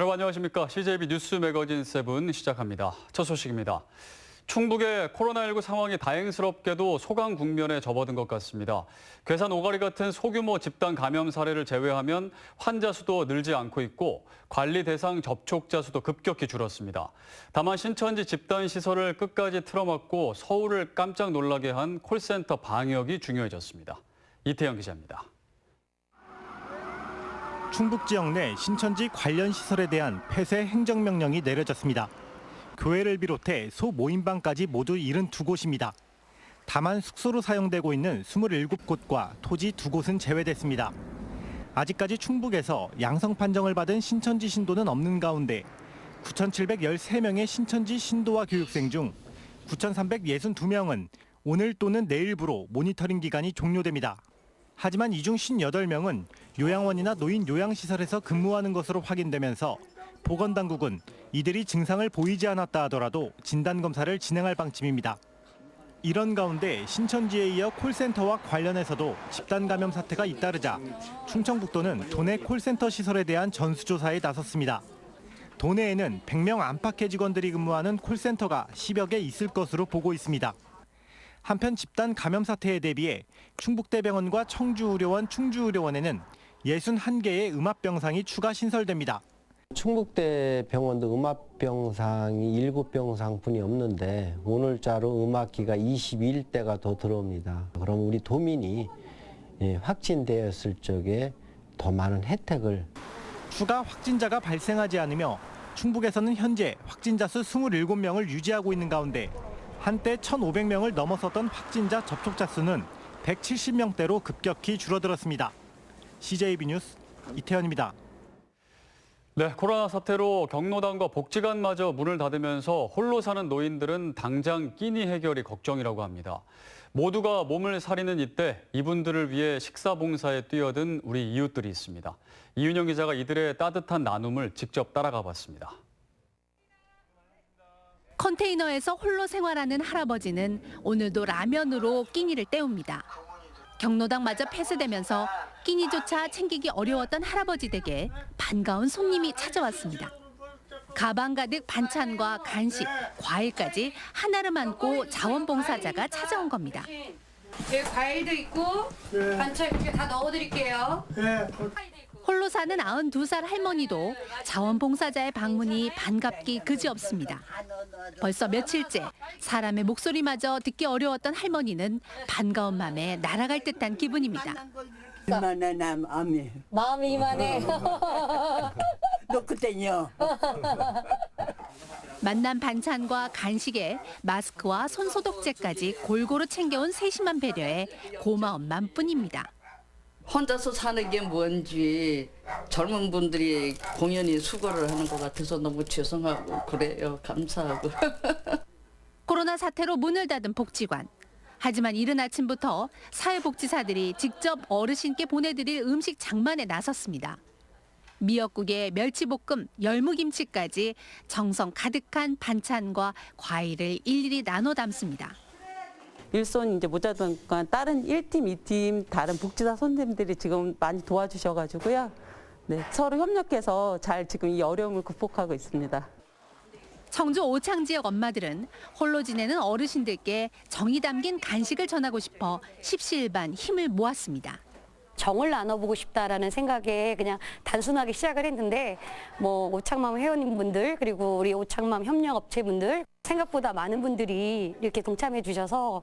여러분 안녕하십니까. CJB 뉴스 매거진 7 시작합니다. 첫 소식입니다. 충북의 코로나19 상황이 다행스럽게도 소강 국면에 접어든 것 같습니다. 괴산 오가리 같은 소규모 집단 감염 사례를 제외하면 환자 수도 늘지 않고 있고 관리 대상 접촉자 수도 급격히 줄었습니다. 다만 신천지 집단 시설을 끝까지 틀어막고 서울을 깜짝 놀라게 한 콜센터 방역이 중요해졌습니다. 이태영 기자입니다. 충북 지역 내 신천지 관련 시설에 대한 폐쇄 행정명령이 내려졌습니다. 교회를 비롯해 소모임방까지 모두 72곳입니다. 다만 숙소로 사용되고 있는 27곳과 토지 2곳은 제외됐습니다. 아직까지 충북에서 양성 판정을 받은 신천지 신도는 없는 가운데 9,713명의 신천지 신도와 교육생 중 9,362명은 오늘 또는 내일부로 모니터링 기간이 종료됩니다. 하지만 이 중 58명은 요양원이나 노인 요양시설에서 근무하는 것으로 확인되면서 보건당국은 이들이 증상을 보이지 않았다 하더라도 진단검사를 진행할 방침입니다. 이런 가운데 신천지에 이어 콜센터와 관련해서도 집단 감염 사태가 잇따르자 충청북도는 도내 콜센터 시설에 대한 전수조사에 나섰습니다. 도내에는 100명 안팎의 직원들이 근무하는 콜센터가 10여 개 있을 것으로 보고 있습니다. 한편 집단 감염 사태에 대비해 충북대병원과 청주의료원, 충주의료원에는 61개의 음압병상이 추가 신설됩니다. 충북대병원도 음압병상이 7병상뿐이 없는데 오늘자로 음압기가 21대가 더 들어옵니다. 그럼 우리 도민이 확진되었을 적에 더 많은 혜택을. 추가 확진자가 발생하지 않으며 충북에서는 현재 확진자 수 27명을 유지하고 있는 가운데 한때 1,500명을 넘어섰던 확진자 접촉자 수는 170명대로 급격히 줄어들었습니다. CJB 뉴스 이태현입니다. 네, 코로나 사태로 경로당과 복지관마저 문을 닫으면서 홀로 사는 노인들은 당장 끼니 해결이 걱정이라고 합니다. 모두가 몸을 사리는 이때 이분들을 위해 식사 봉사에 뛰어든 우리 이웃들이 있습니다. 이윤영 기자가 이들의 따뜻한 나눔을 직접 따라가 봤습니다. 컨테이너에서 홀로 생활하는 할아버지는 오늘도 라면으로 끼니를 때웁니다. 경로당마저 폐쇄되면서 끼니조차 챙기기 어려웠던 할아버지 댁에 반가운 손님이 찾아왔습니다. 가방 가득 반찬과 간식, 과일까지 하나를 안고 자원봉사자가 찾아온 겁니다. 여기 과일도 있고 반찬 이렇게 다 넣어드릴게요. 홀로 사는 92살 할머니도 자원봉사자의 방문이 반갑기 그지없습니다. 벌써 며칠째 사람의 목소리마저 듣기 어려웠던 할머니는 반가운 마음에 날아갈 듯한 기분입니다. 이만해 나 마음이 이만해. 너 그때요. 만난 반찬과 간식에 마스크와 손소독제까지 골고루 챙겨온 세심한 배려에 고마운 마음뿐입니다. 혼자서 사는 게 뭔지 젊은 분들이 공연히 수고를 하는 것 같아서 너무 죄송하고 그래요. 감사하고. 코로나 사태로 문을 닫은 복지관. 하지만 이른 아침부터 사회복지사들이 직접 어르신께 보내드릴 음식 장만에 나섰습니다. 미역국에 멸치볶음, 열무김치까지 정성 가득한 반찬과 과일을 일일이 나눠 담습니다. 일손이 이제 모자라니까 다른 1팀, 2팀 다른 복지사 선생님들이 지금 많이 도와주셔가지고요. 네, 서로 협력해서 잘 지금 이 어려움을 극복하고 있습니다. 청주 오창 지역 엄마들은 홀로 지내는 어르신들께 정이 담긴 간식을 전하고 싶어 십시일반 힘을 모았습니다. 정을 나눠보고 싶다라는 생각에 그냥 단순하게 시작을 했는데 오창맘 회원님분들 그리고 우리 오창맘 협력업체분들 생각보다 많은 분들이 이렇게 동참해 주셔서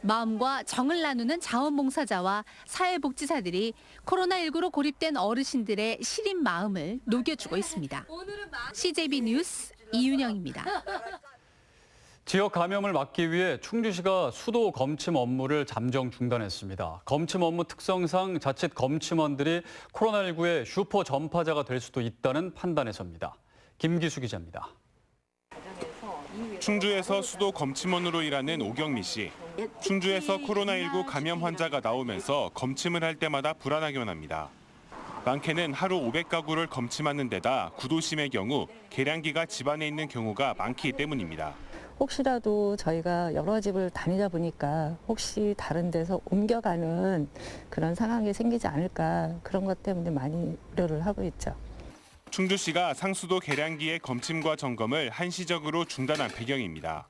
마음과 정을 나누는 자원봉사자와 사회복지사들이 코로나19로 고립된 어르신들의 시린 마음을 녹여주고 있습니다. CJB 뉴스 이윤영입니다. 지역 감염을 막기 위해 충주시가 수도 검침 업무를 잠정 중단했습니다. 검침 업무 특성상 자칫 검침원들이 코로나19의 슈퍼 전파자가 될 수도 있다는 판단에서입니다. 김기수 기자입니다. 충주에서 수도 검침원으로 일하는 오경미 씨. 충주에서 코로나19 감염 환자가 나오면서 검침을 할 때마다 불안하기만 합니다. 많게는 하루 500가구를 검침하는 데다 구도심의 경우 계량기가 집안에 있는 경우가 많기 때문입니다. 혹시라도 저희가 여러 집을 다니다 보니까 혹시 다른 데서 옮겨가는 그런 상황이 생기지 않을까 그런 것 때문에 많이 우려를 하고 있죠. 충주시가 상수도 계량기의 검침과 점검을 한시적으로 중단한 배경입니다.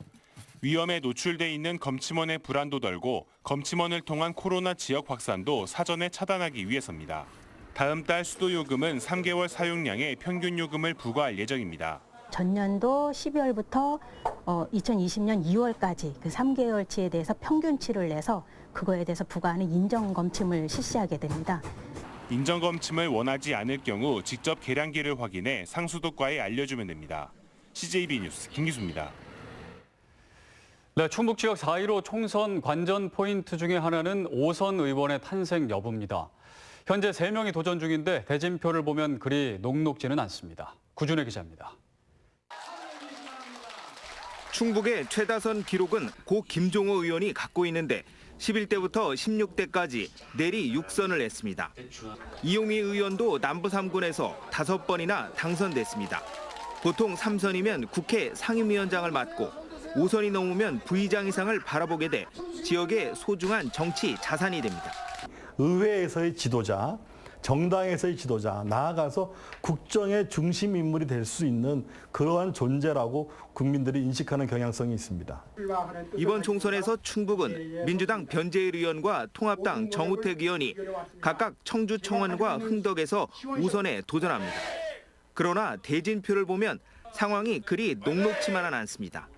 위험에 노출돼 있는 검침원의 불안도 덜고 검침원을 통한 코로나 지역 확산도 사전에 차단하기 위해서입니다. 다음 달 수도 요금은 3개월 사용량의 평균 요금을 부과할 예정입니다. 전년도 12월부터 2020년 2월까지 그 3개월치에 대해서 평균치를 내서 그거에 대해서 부과하는 인정검침을 실시하게 됩니다. 인정검침을 원하지 않을 경우 직접 계량기를 확인해 상수도과에 알려주면 됩니다. CJB 뉴스 김기수입니다. 네, 충북 지역 4.15 총선 관전 포인트 중에 하나는 5선 의원의 탄생 여부입니다. 현재 3명이 도전 중인데 대진표를 보면 그리 녹록지는 않습니다. 구준혜 기자입니다. 충북의 최다선 기록은 고 김종호 의원이 갖고 있는데 11대부터 16대까지 내리 6선을 했습니다. 이용희 의원도 남부 3군에서 5번이나 당선됐습니다. 보통 3선이면 국회 상임위원장을 맡고 5선이 넘으면 부의장 이상을 바라보게 돼 지역의 소중한 정치 자산이 됩니다. 의회에서의 지도자, 정당에서의 지도자, 나아가서 국정의 중심 인물이 될 수 있는 그러한 존재라고 국민들이 인식하는 경향성이 있습니다. 이번 총선에서 충북은 민주당 변재일 의원과 통합당 정우택 의원이 각각 청주 청원과 흥덕에서 우선에 도전합니다. 그러나 대진표를 보면 상황이 그리 녹록지만은 않습니다.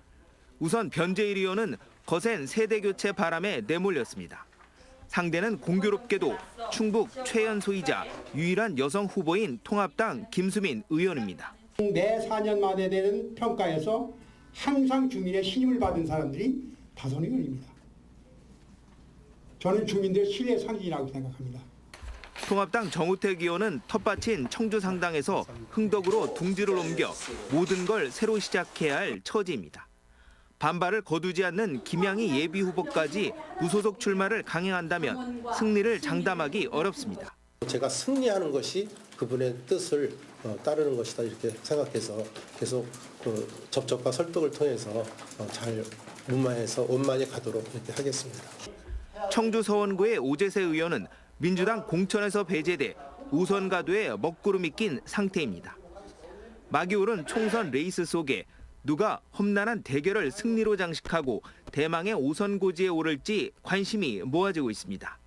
우선 변재일 의원은 거센 세대 교체 바람에 내몰렸습니다. 상대는 공교롭게도 충북 최연소이자 유일한 여성 후보인 통합당 김수민 의원입니다. 매 4년 만에 되는 평가에서 항상 주민의 신임을 받은 사람들이 다선 의원입니다. 저는 주민들의 신뢰 상징이라고 생각합니다. 통합당 정우택 의원은 텃밭인 청주 상당에서 흥덕으로 둥지를 옮겨 모든 걸 새로 시작해야 할 처지입니다. 반발을 거두지 않는 김양희 예비 후보까지 무소속 출마를 강행한다면 승리를 장담하기 어렵습니다. 제가 승리하는 것이 그분의 뜻을 따르는 것이다 이렇게 생각해서 계속 접촉과 설득을 통해서 잘 문만해서 원만히 가도록 이렇게 하겠습니다. 청주 서원구의 오재세 의원은 민주당 공천에서 배제돼 우선 가도에 먹구름이 낀 상태입니다. 막이 오른 총선 레이스 속에 누가 험난한 대결을 승리로 장식하고 대망의 5선 고지에 오를지 관심이 모아지고 있습니다.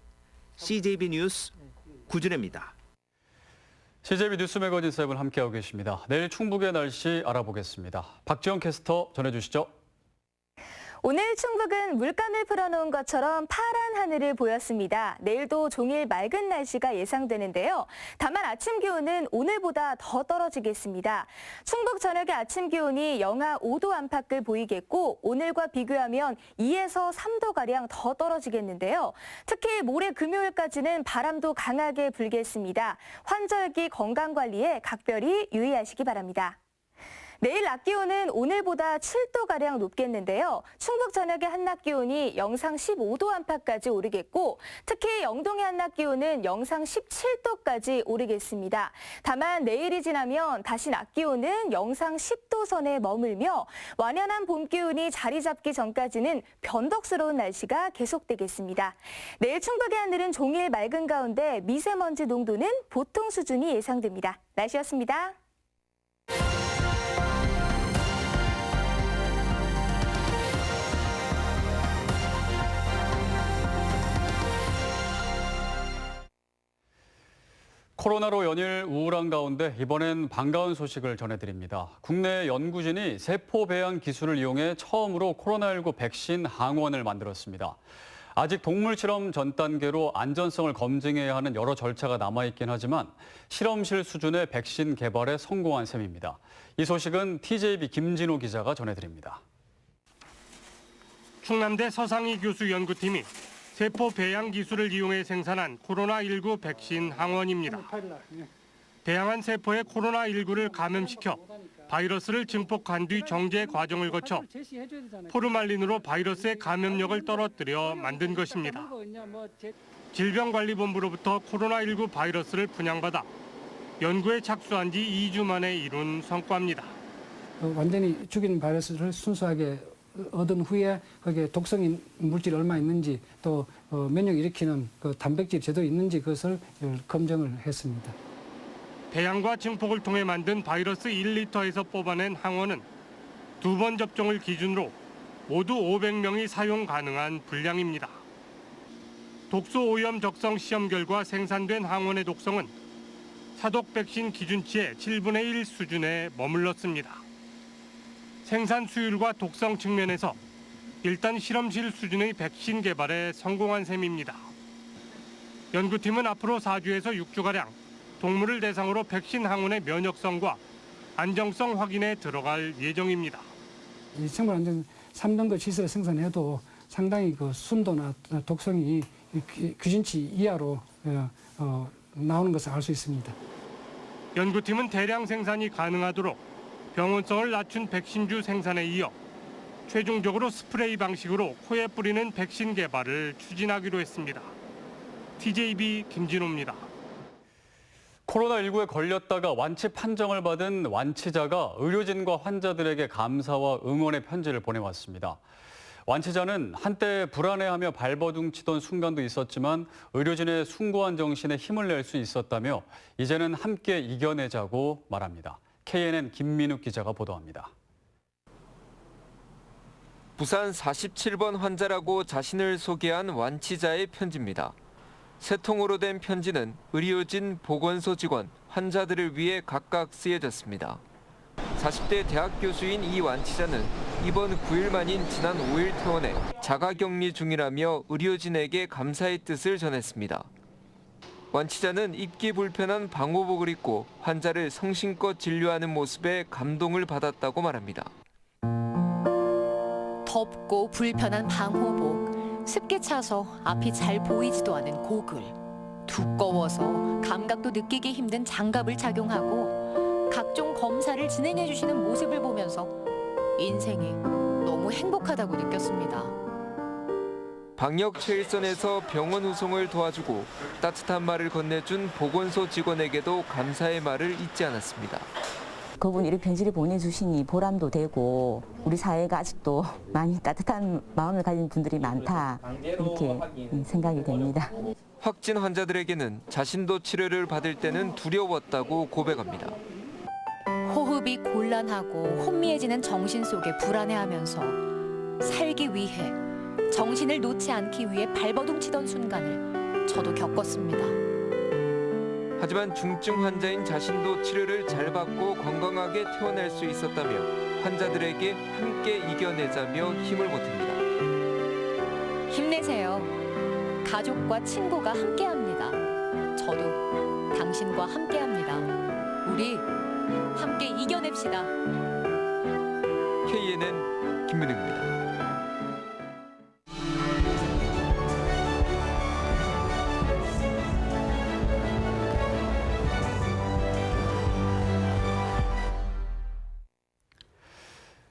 CJB 뉴스 구준혜입니다. CJB 뉴스 매거진 7 함께하고 계십니다. 내일 충북의 날씨 알아보겠습니다. 박지영 캐스터 전해주시죠. 오늘 충북은 물감을 풀어놓은 것처럼 파란 하늘을 보였습니다. 내일도 종일 맑은 날씨가 예상되는데요. 다만 아침 기온은 오늘보다 더 떨어지겠습니다. 충북 전역의 아침 기온이 영하 5도 안팎을 보이겠고 오늘과 비교하면 2에서 3도가량 더 떨어지겠는데요. 특히 모레 금요일까지는 바람도 강하게 불겠습니다. 환절기 건강관리에 각별히 유의하시기 바랍니다. 내일 낮 기온은 오늘보다 7도가량 높겠는데요. 충북 전역의 한낮 기온이 영상 15도 안팎까지 오르겠고 특히 영동의 한낮 기온은 영상 17도까지 오르겠습니다. 다만 내일이 지나면 다시 낮 기온은 영상 10도 선에 머물며 완연한 봄 기온이 자리 잡기 전까지는 변덕스러운 날씨가 계속되겠습니다. 내일 충북의 하늘은 종일 맑은 가운데 미세먼지 농도는 보통 수준이 예상됩니다. 날씨였습니다. 코로나로 연일 우울한 가운데 이번엔 반가운 소식을 전해드립니다. 국내 연구진이 세포 배양 기술을 이용해 처음으로 코로나19 백신 항원을 만들었습니다. 아직 동물 실험 전 단계로 안전성을 검증해야 하는 여러 절차가 남아있긴 하지만 실험실 수준의 백신 개발에 성공한 셈입니다. 이 소식은 TJB 김진호 기자가 전해드립니다. 충남대 서상희 교수 연구팀이 세포 배양 기술을 이용해 생산한 코로나19 백신 항원입니다. 배양한 세포에 코로나19를 감염시켜 바이러스를 증폭한 뒤 정제 과정을 거쳐 포르말린으로 바이러스의 감염력을 떨어뜨려 만든 것입니다. 질병관리본부로부터 코로나19 바이러스를 분양받아 연구에 착수한 지 2주 만에 이룬 성과입니다. 완전히 죽이는 바이러스를 순수하게 얻은 후에 거기에 독성 물질이 얼마 있는지 또 면역 일으키는 그 단백질이 제대로 있는지 그것을 검증을 했습니다. 배양과 증폭을 통해 만든 바이러스 1리터에서 뽑아낸 항원은 2번 접종을 기준으로 모두 500명이 사용 가능한 분량입니다. 독소 오염 적성 시험 결과 생산된 항원의 독성은 사독 백신 기준치의 7분의 1 수준에 머물렀습니다. 생산 수율과 독성 측면에서 일단 실험실 수준의 백신 개발에 성공한 셈입니다. 연구팀은 앞으로 4주에서 6주가량 동물을 대상으로 백신 항원의 면역성과 안정성 확인에 들어갈 예정입니다. 이 생물 안전 3단계 시설을 생산해도 상당히 그 순도나 독성이 규진치 이하로 나오는 것을 알 수 있습니다. 연구팀은 대량 생산이 가능하도록 병원성을 낮춘 백신주 생산에 이어 최종적으로 스프레이 방식으로 코에 뿌리는 백신 개발을 추진하기로 했습니다. TJB 김진호입니다. 코로나19에 걸렸다가 완치 판정을 받은 완치자가 의료진과 환자들에게 감사와 응원의 편지를 보내왔습니다. 완치자는 한때 불안해하며 발버둥 치던 순간도 있었지만 의료진의 숭고한 정신에 힘을 낼 수 있었다며 이제는 함께 이겨내자고 말합니다. KNN 김민욱 기자가 보도합니다. 부산 47번 환자라고 자신을 소개한 완치자의 편지입니다. 세 통으로 된 편지는 의료진, 보건소 직원, 환자들을 위해 각각 쓰여졌습니다. 40대 대학 교수인 이 완치자는 이번 9일 만인 지난 5일 퇴원해 자가격리 중이라며 의료진에게 감사의 뜻을 전했습니다. 완치자는 입기 불편한 방호복을 입고 환자를 성심껏 진료하는 모습에 감동을 받았다고 말합니다. 덥고 불편한 방호복, 습게 차서 앞이 잘 보이지도 않은 고글, 두꺼워서 감각도 느끼기 힘든 장갑을 착용하고 각종 검사를 진행해 주시는 모습을 보면서 인생이 너무 행복하다고 느꼈습니다. 방역 최일선에서 병원 후송을 도와주고 따뜻한 말을 건네준 보건소 직원에게도 감사의 말을 잊지 않았습니다. 그분이 이렇게 편지를 보내주시니 보람도 되고 우리 사회가 아직도 많이 따뜻한 마음을 가진 분들이 많다 이렇게 생각이 됩니다. 확진 환자들에게는 자신도 치료를 받을 때는 두려웠다고 고백합니다. 호흡이 곤란하고 혼미해지는 정신 속에 불안해하면서 살기 위해 정신을 놓지 않기 위해 발버둥 치던 순간을 저도 겪었습니다. 하지만 중증 환자인 자신도 치료를 잘 받고 건강하게 퇴원할 수 있었다며 환자들에게 함께 이겨내자며 힘을 보탭니다. 힘내세요. 가족과 친구가 함께합니다. 저도 당신과 함께합니다. 우리 함께 이겨냅시다. KNN 김민욱입니다.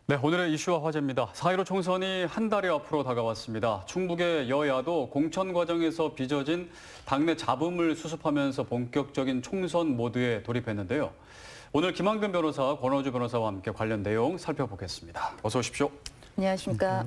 네, 오늘의 이슈와 화제입니다. 4.15 총선이 한 달이 앞으로 다가왔습니다. 충북의 여야도 공천 과정에서 빚어진 당내 잡음을 수습하면서 본격적인 총선 모드에 돌입했는데요. 오늘 김한근 변호사, 권호주 변호사와 함께 관련 내용 살펴보겠습니다. 어서 오십시오. 안녕하십니까.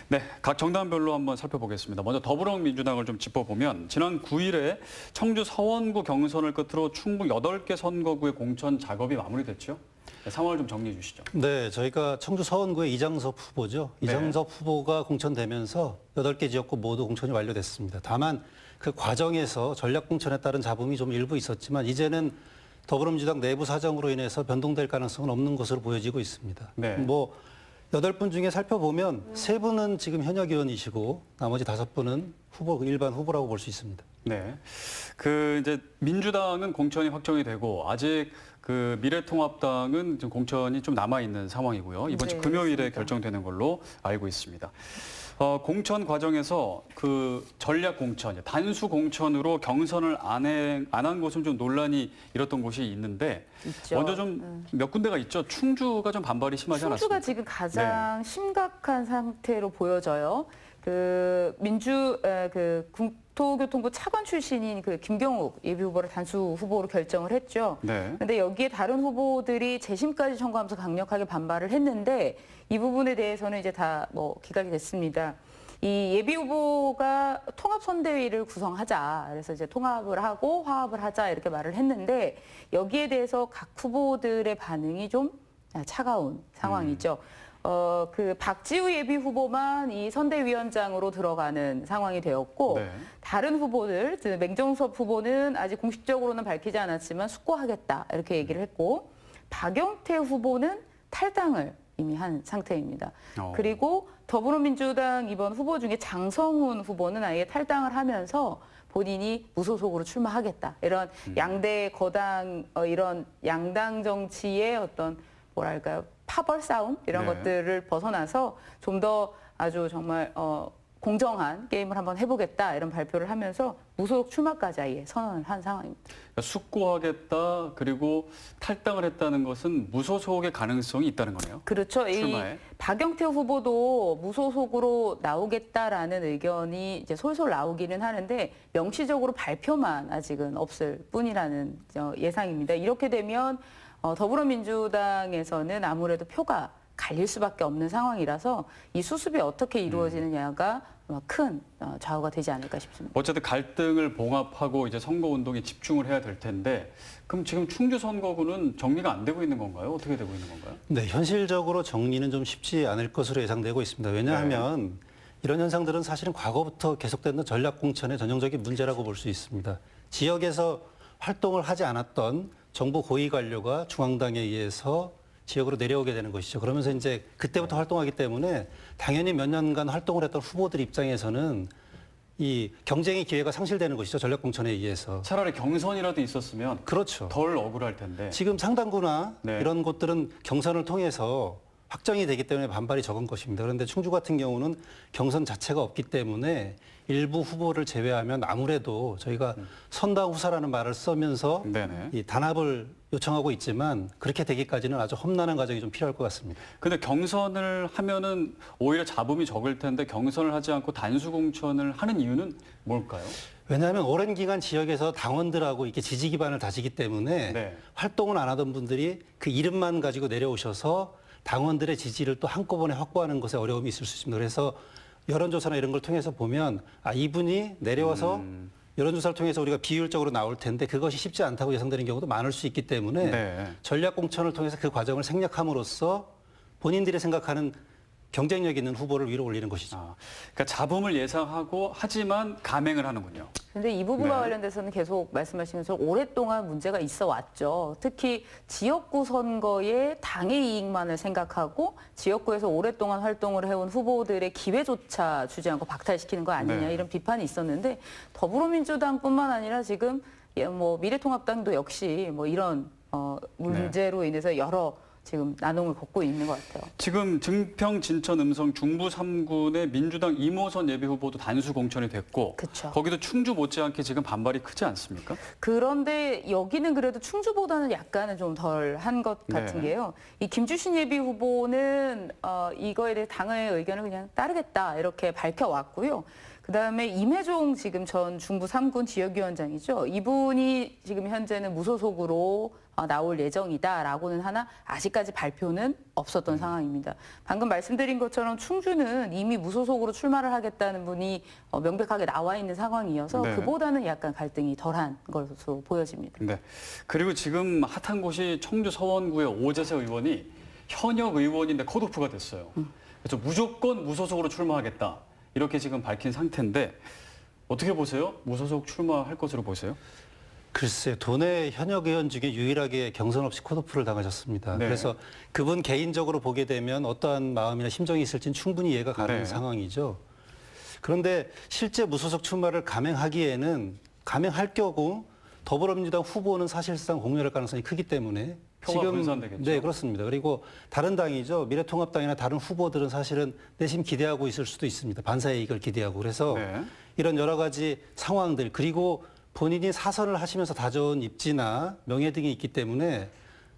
네, 각 정당별로 한번 살펴보겠습니다. 먼저 더불어민주당을 좀 짚어보면 지난 9일에 청주 서원구 경선을 끝으로 충북 8개 선거구의 공천 작업이 마무리됐죠. 네, 상황을 좀 정리해 주시죠. 네, 저희가 청주 서원구의 이장섭 후보죠. 이장섭 후보가 공천되면서 8개 지역구 모두 공천이 완료됐습니다. 다만 그 과정에서 전략 공천에 따른 잡음이 좀 일부 있었지만 이제는 더불어민주당 내부 사정으로 인해서 변동될 가능성은 없는 것으로 보여지고 있습니다. 네. 8분 중에 살펴보면 3분은 지금 현역 의원이시고 나머지 5분은 일반 후보라고 볼 수 있습니다. 네. 이제 민주당은 공천이 확정이 되고 아직 미래통합당은 지금 공천이 좀 남아있는 상황이고요. 이번 주 금요일에 그렇습니다. 결정되는 걸로 알고 있습니다. 공천 과정에서 전략 공천, 단수 공천으로 경선을 안 한 곳은 좀 논란이 일었던 곳이 있는데 있죠. 먼저 좀 몇 군데가 있죠. 충주가 좀 반발이 심하지 않았습니까? 충주가 지금 가장 심각한 상태로 보여져요. 국토교통부 차관 출신인 김경욱 예비 후보를 단수 후보로 결정을 했죠. 그런데 여기에 다른 후보들이 재심까지 청구하면서 강력하게 반발을 했는데 이 부분에 대해서는 이제 다 기각이 됐습니다. 이 예비 후보가 통합 선대위를 구성하자. 그래서 이제 통합을 하고 화합을 하자 이렇게 말을 했는데 여기에 대해서 각 후보들의 반응이 좀 차가운 상황이죠. 그 박지우 예비 후보만 이 선대위원장으로 들어가는 상황이 되었고 다른 후보들, 맹정섭 후보는 아직 공식적으로는 밝히지 않았지만 숙고하겠다 이렇게 얘기를 했고 박영태 후보는 탈당을 이미 한 상태입니다. 그리고 더불어민주당 이번 후보 중에 장성훈 후보는 아예 탈당을 하면서 본인이 무소속으로 출마하겠다. 이런 양대 거당, 이런 양당 정치의 어떤 뭐랄까요, 파벌 싸움 이런 것들을 벗어나서 좀 더 아주 정말 공정한 게임을 한번 해보겠다 이런 발표를 하면서 무소속 출마까지 아예 선언을 한 상황입니다. 그러니까 숙고하겠다 그리고 탈당을 했다는 것은 무소속의 가능성이 있다는 거네요. 그렇죠. 출마에. 이 박영태 후보도 무소속으로 나오겠다라는 의견이 이제 솔솔 나오기는 하는데 명시적으로 발표만 아직은 없을 뿐이라는 예상입니다. 이렇게 되면 더불어민주당에서는 아무래도 표가 갈릴 수밖에 없는 상황이라서 이 수습이 어떻게 이루어지느냐가 큰 좌우가 되지 않을까 싶습니다. 어쨌든 갈등을 봉합하고 이제 선거 운동에 집중을 해야 될 텐데 그럼 지금 충주 선거구는 정리가 안 되고 있는 건가요? 어떻게 되고 있는 건가요? 네, 현실적으로 정리는 좀 쉽지 않을 것으로 예상되고 있습니다. 왜냐하면 이런 현상들은 사실은 과거부터 계속되는 전략 공천의 전형적인 문제라고 볼 수 있습니다. 지역에서 활동을 하지 않았던 정부 고위 관료가 중앙당에 의해서 지역으로 내려오게 되는 것이죠. 그러면서 이제 그때부터 활동하기 때문에 당연히 몇 년간 활동을 했던 후보들 입장에서는 이 경쟁의 기회가 상실되는 것이죠. 전략 공천에 의해서. 차라리 경선이라도 있었으면 그렇죠. 덜 억울할 텐데. 지금 상당구나 이런 곳들은 경선을 통해서 확정이 되기 때문에 반발이 적은 것입니다. 그런데 충주 같은 경우는 경선 자체가 없기 때문에 일부 후보를 제외하면 아무래도 저희가 선당 후사라는 말을 쓰면서 이 단합을 요청하고 있지만 그렇게 되기까지는 아주 험난한 과정이 좀 필요할 것 같습니다. 근데 경선을 하면은 오히려 잡음이 적을 텐데 경선을 하지 않고 단수 공천을 하는 이유는 뭘까요? 왜냐하면 오랜 기간 지역에서 당원들하고 이렇게 지지 기반을 다지기 때문에 활동을 안 하던 분들이 그 이름만 가지고 내려오셔서 당원들의 지지를 또 한꺼번에 확보하는 것에 어려움이 있을 수 있습니다. 그래서 여론조사나 이런 걸 통해서 보면 이분이 내려와서 여론조사를 통해서 우리가 비율적으로 나올 텐데 그것이 쉽지 않다고 예상되는 경우도 많을 수 있기 때문에 전략공천을 통해서 그 과정을 생략함으로써 본인들이 생각하는 경쟁력 있는 후보를 위로 올리는 것이죠. 그러니까 잡음을 예상하고 하지만 감행을 하는군요. 근데 이 부분과 관련돼서는 계속 말씀하신 것처럼 오랫동안 문제가 있어 왔죠. 특히 지역구 선거에 당의 이익만을 생각하고 지역구에서 오랫동안 활동을 해온 후보들의 기회조차 주지 않고 박탈시키는 거 아니냐 이런 비판이 있었는데 더불어민주당뿐만 아니라 지금 뭐 미래통합당도 역시 뭐 이런 문제로 인해서 여러 지금 나눔을 겪고 있는 것 같아요. 지금 증평, 진천, 음성, 중부 3군의 민주당 이모선 예비 후보도 단수 공천이 됐고 거기도 충주 못지않게 지금 반발이 크지 않습니까? 그런데 여기는 그래도 충주보다는 약간은 좀 덜 한 것 같은 게요. 이 김주신 예비 후보는 이거에 대해 당의 의견을 그냥 따르겠다 이렇게 밝혀왔고요. 그다음에 임혜종 지금 전 중부 3군 지역위원장이죠. 이분이 지금 현재는 무소속으로 나올 예정이다라고는 하나 아직까지 발표는 없었던 상황입니다. 방금 말씀드린 것처럼 충주는 이미 무소속으로 출마를 하겠다는 분이 명백하게 나와 있는 상황이어서 그보다는 약간 갈등이 덜한 것으로 보여집니다. 네. 그리고 지금 핫한 곳이 청주 서원구의 오재세 의원이 현역 의원인데 컷오프가 됐어요. 그래서 무조건 무소속으로 출마하겠다. 이렇게 지금 밝힌 상태인데 어떻게 보세요? 무소속 출마할 것으로 보세요? 글쎄요. 도내 현역 의원 중에 유일하게 경선 없이 컷오프를 당하셨습니다. 그래서 그분 개인적으로 보게 되면 어떠한 마음이나 심정이 있을지는 충분히 이해가 가는 상황이죠. 그런데 실제 무소속 출마를 감행하기에는 감행할 경우 더불어민주당 후보는 사실상 공멸할 가능성이 크기 때문에 표가 분산되겠죠. 네, 그렇습니다. 그리고 다른 당이죠. 미래통합당이나 다른 후보들은 사실은 내심 기대하고 있을 수도 있습니다. 반사의 이익을 기대하고. 그래서 이런 여러 가지 상황들 그리고 본인이 사선을 하시면서 다져온 입지나 명예 등이 있기 때문에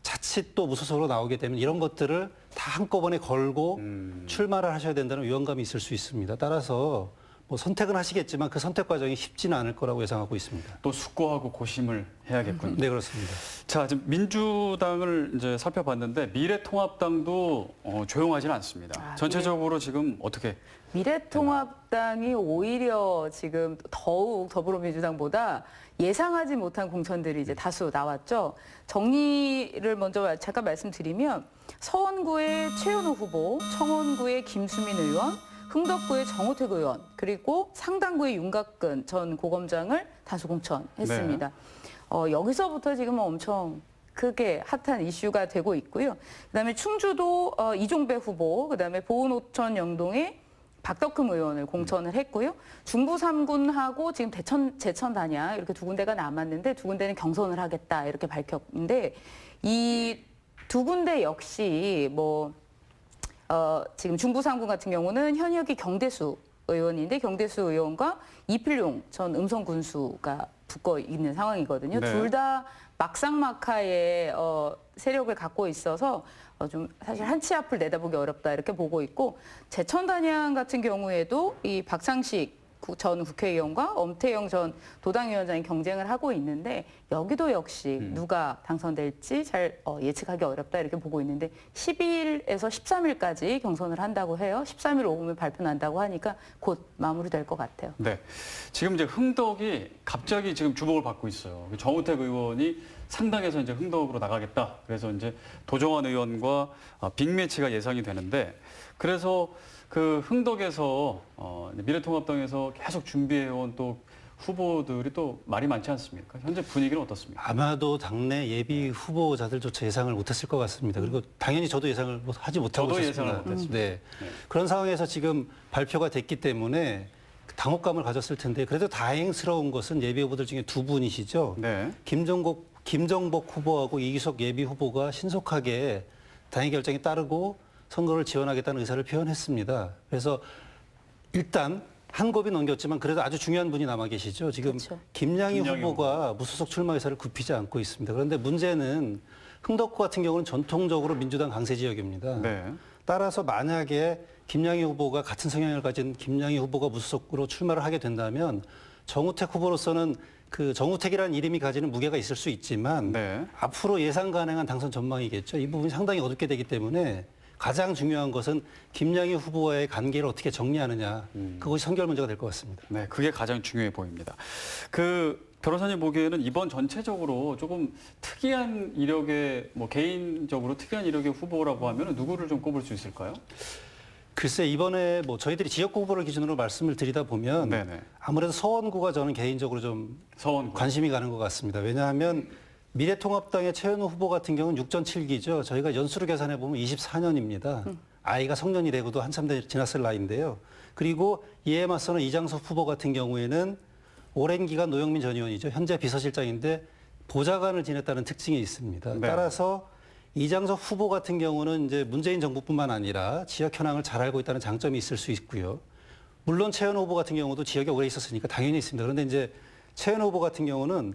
자칫 또 무소속으로 나오게 되면 이런 것들을 다 한꺼번에 걸고 출마를 하셔야 된다는 위험감이 있을 수 있습니다. 따라서 뭐 선택은 하시겠지만 그 선택 과정이 쉽지는 않을 거라고 예상하고 있습니다. 또 숙고하고 고심을 해야겠군요. 네, 그렇습니다. 자, 지금 민주당을 이제 살펴봤는데 미래통합당도 조용하지는 않습니다. 전체적으로 지금 어떻게? 미래통합당이 오히려 지금 더욱 더불어민주당보다 예상하지 못한 공천들이 이제 다수 나왔죠. 정리를 먼저 잠깐 말씀드리면 서원구의 최현우 후보, 청원구의 김수민 의원, 흥덕구의 정우택 의원, 그리고 상당구의 윤곽근 전 고검장을 다수 공천했습니다. 여기서부터 지금 엄청 크게 핫한 이슈가 되고 있고요. 그다음에 충주도 이종배 후보, 그다음에 보은오천 영동의 박덕흠 의원을 공천을 했고요. 중부 3군하고 지금 제천 단양 이렇게 두 군데가 남았는데 두 군데는 경선을 하겠다 이렇게 밝혔는데 이 두 군데 역시 지금 중부 3군 같은 경우는 현역이 경대수 의원인데 경대수 의원과 이필용 전 음성 군수가 붙어 있는 상황이거든요. 네. 둘 다 막상막하의 세력을 갖고 있어서 좀 사실 한 치 앞을 내다보기 어렵다 이렇게 보고 있고 제천 단양 같은 경우에도 이 박상식 전 국회의원과 엄태영 전 도당위원장이 경쟁을 하고 있는데 여기도 역시 누가 당선될지 잘 예측하기 어렵다 이렇게 보고 있는데 12일에서 13일까지 경선을 한다고 해요. 13일 오후면 발표 난다고 하니까 곧 마무리될 것 같아요. 네, 지금 이제 흥덕이 갑자기 지금 주목을 받고 있어요. 정우택 의원이 상당해서 이제 흥덕으로 나가겠다. 그래서 이제 도정환 의원과 빅매치가 예상이 되는데 그래서 그 흥덕에서 미래통합당에서 계속 준비해온 또 후보들이 또 말이 많지 않습니까? 현재 분위기는 어떻습니까? 아마도 당내 예비 후보자들조차 예상을 못했을 것 같습니다. 그리고 당연히 저도 예상을 하지 못하고 저도 있었습니다. 예상을 못했습니다. 네. 그런 상황에서 지금 발표가 됐기 때문에 당혹감을 가졌을 텐데 그래도 다행스러운 것은 예비 후보들 중에 두 분이시죠. 네. 김정복 후보하고 이기석 예비 후보가 신속하게 당의 결정에 따르고 선거를 지원하겠다는 의사를 표현했습니다. 그래서 일단 한 곱이 넘겼지만 그래도 아주 중요한 분이 남아 계시죠. 지금 그렇죠. 김양희 후보가 무소속 출마 의사를 굽히지 않고 있습니다. 그런데 문제는 흥덕구 같은 경우는 전통적으로 민주당 강세 지역입니다. 네. 따라서 만약에 김양희 후보가 같은 성향을 가진 김양희 후보가 무소속으로 출마를 하게 된다면 정우택 후보로서는 그 정우택이라는 이름이 가지는 무게가 있을 수 있지만 앞으로 예상 가능한 당선 전망이겠죠. 이 부분이 상당히 어둡게 되기 때문에 가장 중요한 것은 김양희 후보와의 관계를 어떻게 정리하느냐. 그것이 선결 문제가 될 것 같습니다. 네, 그게 가장 중요해 보입니다. 그 변호사님 보기에는 이번 전체적으로 조금 특이한 이력의 개인적으로 특이한 이력의 후보라고 하면 누구를 좀 꼽을 수 있을까요? 글쎄 이번에 저희들이 지역구 후보를 기준으로 말씀을 드리다 보면 아무래도 서원구가 저는 개인적으로 좀 관심이 가는 것 같습니다. 왜냐하면 미래통합당의 최현우 후보 같은 경우는 6.7기죠. 저희가 연수로 계산해 보면 24년입니다. 아이가 성년이 되고도 한참 지났을 나이인데요. 그리고 이에 맞서는 이장섭 후보 같은 경우에는 오랜 기간 노영민 전 의원이죠. 현재 비서실장인데 보좌관을 지냈다는 특징이 있습니다. 네. 따라서 이장섭 후보 같은 경우는 이제 문재인 정부뿐만 아니라 지역 현황을 잘 알고 있다는 장점이 있을 수 있고요. 물론 최현우 후보 같은 경우도 지역에 오래 있었으니까 당연히 있습니다. 그런데 이제 최현우 후보 같은 경우는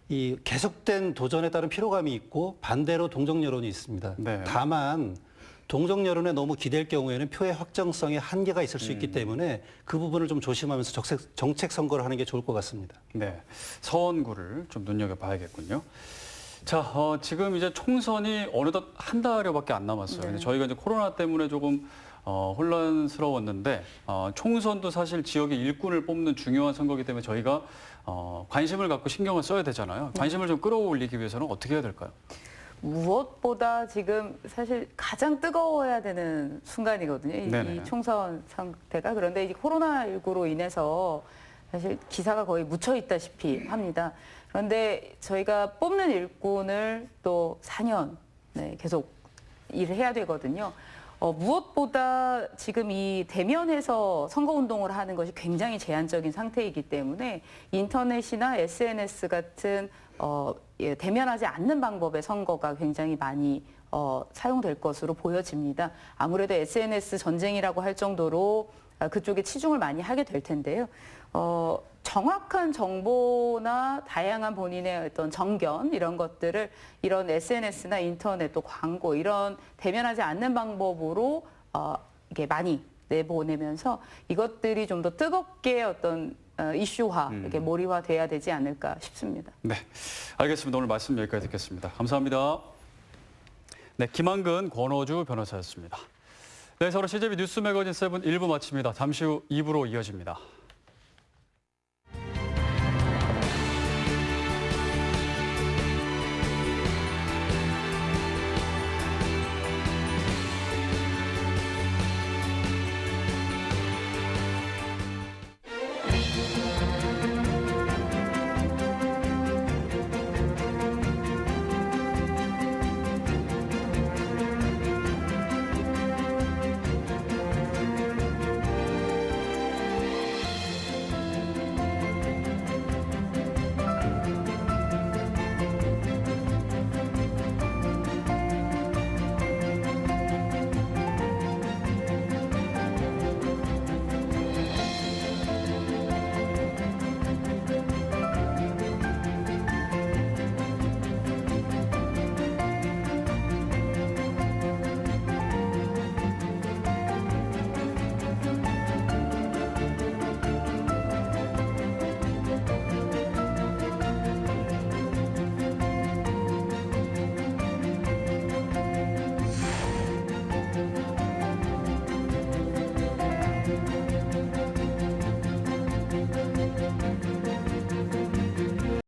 이 계속된 도전에 따른 피로감이 있고 반대로 동정 여론이 있습니다. 네. 다만 동정 여론에 너무 기댈 경우에는 표의 확정성에 한계가 있을 수 있기 때문에 그 부분을 좀 조심하면서 정책 선거를 하는 게 좋을 것 같습니다. 네, 서원구를 좀 눈여겨봐야겠군요. 자, 지금 이제 총선이 어느덧 한 달여밖에 안 남았어요. 근데 저희가 이제 코로나 때문에 조금 혼란스러웠는데 총선도 사실 지역의 일꾼을 뽑는 중요한 선거이기 때문에 저희가 관심을 갖고 신경을 써야 되잖아요. 관심을 좀 끌어올리기 위해서는 어떻게 해야 될까요? 무엇보다 지금 사실 가장 뜨거워야 되는 순간이거든요. 이 총선 상태가. 그런데 이 코로나19로 인해서 사실 기사가 거의 묻혀 있다시피 합니다. 그런데 저희가 뽑는 일꾼을 또 4년 계속 일을 해야 되거든요. 무엇보다 지금 이 대면에서 선거운동을 하는 것이 굉장히 제한적인 상태이기 때문에 인터넷이나 SNS 같은 대면하지 않는 방법의 선거가 굉장히 많이 사용될 것으로 보여집니다. 아무래도 SNS 전쟁이라고 할 정도로 그쪽에 치중을 많이 하게 될 텐데요. 정확한 정보나 다양한 본인의 어떤 정견 이런 것들을 이런 SNS나 인터넷 또 광고 이런 대면하지 않는 방법으로 이게 많이 내보내면서 이것들이 좀 더 뜨겁게 어떤 이슈화, 이렇게 몰입화돼야 되지 않을까 싶습니다. 네, 알겠습니다. 오늘 말씀 여기까지 듣겠습니다. 감사합니다. 네, 김한근, 권호주 변호사였습니다. 네, 서울 CJB 뉴스 매거진 7 1부 마칩니다. 잠시 후 2부로 이어집니다.